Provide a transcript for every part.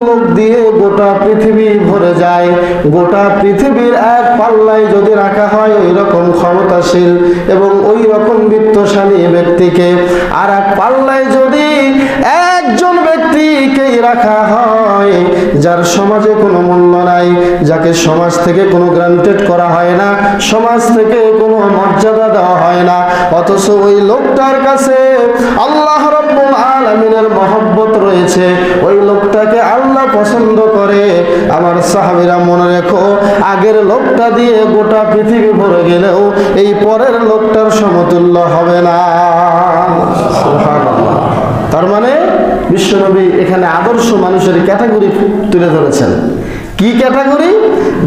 লোক দিয়ে গোটা পৃথিবী ভরে যায়। গোটা পৃথিবীর এক পাল্লায় যদি রাখা হয় ওই রকম ক্ষমতাশীল এবং ওই রকম বিত্তশালী ব্যক্তিকে, আর এক পাল্লায় যদি একজন ব্যক্তিকেই রাখা হয় যার সমাজে কোনো মূল্য নাই, যাকে সমাজ থেকে কোনো গ্রান্টেড করা হয় না, সমাজ থেকে কোনো মর্যাদা দেওয়া হয় না, অথচ ওই লোকটার কাছে আল্লাহ রাব্বুল আলামিনের মহব্বত রয়েছে, ওই লোকটাকে আল্লাহ পছন্দ করে। আমার সাহাবীরা মনে রেখো, আগের লোকটা দিয়ে গোটা পৃথিবী ভরে গেলেও এই পরের লোকটার সমতুল্য হবে না। সুবহানাল্লাহ। তার মানে বিশ্বনবী এখানে আদর্শ মানুষের ক্যাটাগরি তুলে ধরেছেন। কি ক্যাটাগরি?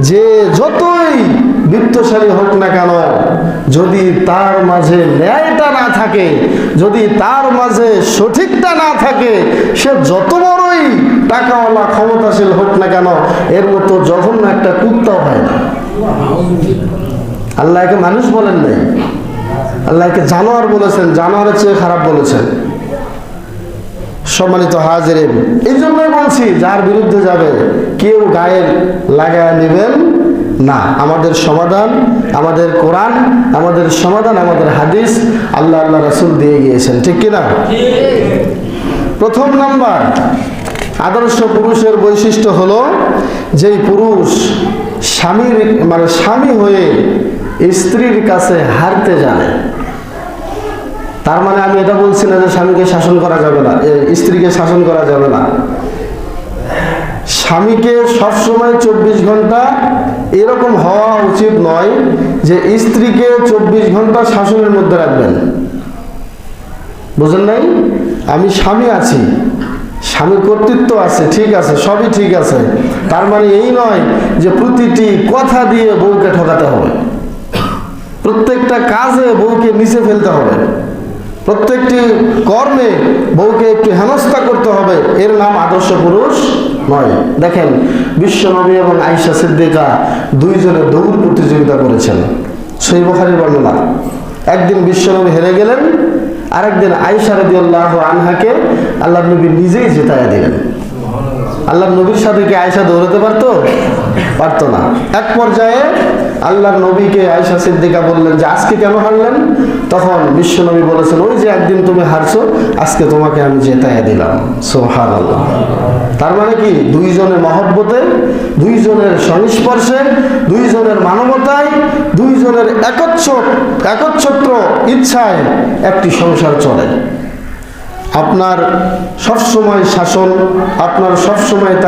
যে যতই বিত্তশালী হোক না কেন, যদি তার মাঝে ন্যায়টা না থাকে, যদি তার মাঝে সঠিকটা না থাকে, সে যত বড়ই টাকাওয়ালা ক্ষমতাশীল হোক না কেন, এর মতো জঘন্য একটা কুত্তাও হয় না। আল্লাহকে মানুষ বলেন নাই, আল্লাহকে জানোয়ার বলেছেন, জানোয়ারের চেয়ে খারাপ বলেছেন। সম্মানিত হাজিরিন, এই জন্যই বলছি, যার বিরুদ্ধে যাবে কেউ গায়ে লাগায় নেবেন না। আমাদের সমাধান আমাদের কোরআন, আমাদের সমাধান আমাদের হাদিস, আল্লাহ আল্লাহ রাসূল দিয়ে গিয়েছেন, ঠিক কিনা? প্রথম নাম্বার, আদর্শ পুরুষের বৈশিষ্ট্য হলো যেই পুরুষ স্বামী হয়ে স্ত্রীর কাছে হারতে জানে। তার মানে আমি এটা বলছি না যে স্বামীকে শাসন করা যাবে না, স্ত্রীকে শাসন করা যাবে না। স্বামীকে সবসময় 24 ঘন্টা এরকম হওয়া উচিত নয় যে স্ত্রীকে 24 ঘন্টা শাসনের মধ্যে রাখবেন। বুঝেন নাই? আমি স্বামী আছি, স্বামীর কর্তৃত্ব আছে, ঠিক আছে, সবই ঠিক আছে, তার মানে এই নয় যে প্রতিটি কথা দিয়ে বউকে ঠকাতে হবে, প্রত্যেকটা কাজে বউকে নিচে ফেলতে হবে, প্রত্যেকটি কর্মে বউকে একটু হেনস্থা করতে হবে। এর নাম আদর্শ পুরুষ নয়। দেখেন, বিশ্বনবী এবং আয়েশা সিদ্দিকা দুইজনে দৌড় প্রতিযোগিতা করেছেন, সহিহ বুখারীর বর্ণনা। একদিন বিশ্বনবী হেরে গেলেন, আরেকদিন আয়েশা রাদিয়াল্লাহু আনহাকে আল্লাহর নবী নিজেই জেতায়া দিলেন। আল্লাহর নবীর সাথে কি আয়েশা দৌড়াতে পারতো না। এক পর্যায়ে আল্লাহর নবীকে আয়েশা সিদ্দিকা বললেন যে আজকে কেন হারলেন? তখন বিশ্বনবী বলেছেন, ওই যে একদিন তুমি হারছো, আজকে তোমাকে আমি জেতায়া দিলাম। সুবহানাল্লাহ। তার মানে কি? দুইজনের মহব্বতে, দুইজনের সংস্পর্শে, দুইজনের মানবতায়, দুইজনের একচ্ছত্র ইচ্ছায় একটি সংসার চলে। আপনার সবসময় শাসন, আপনার সবসময়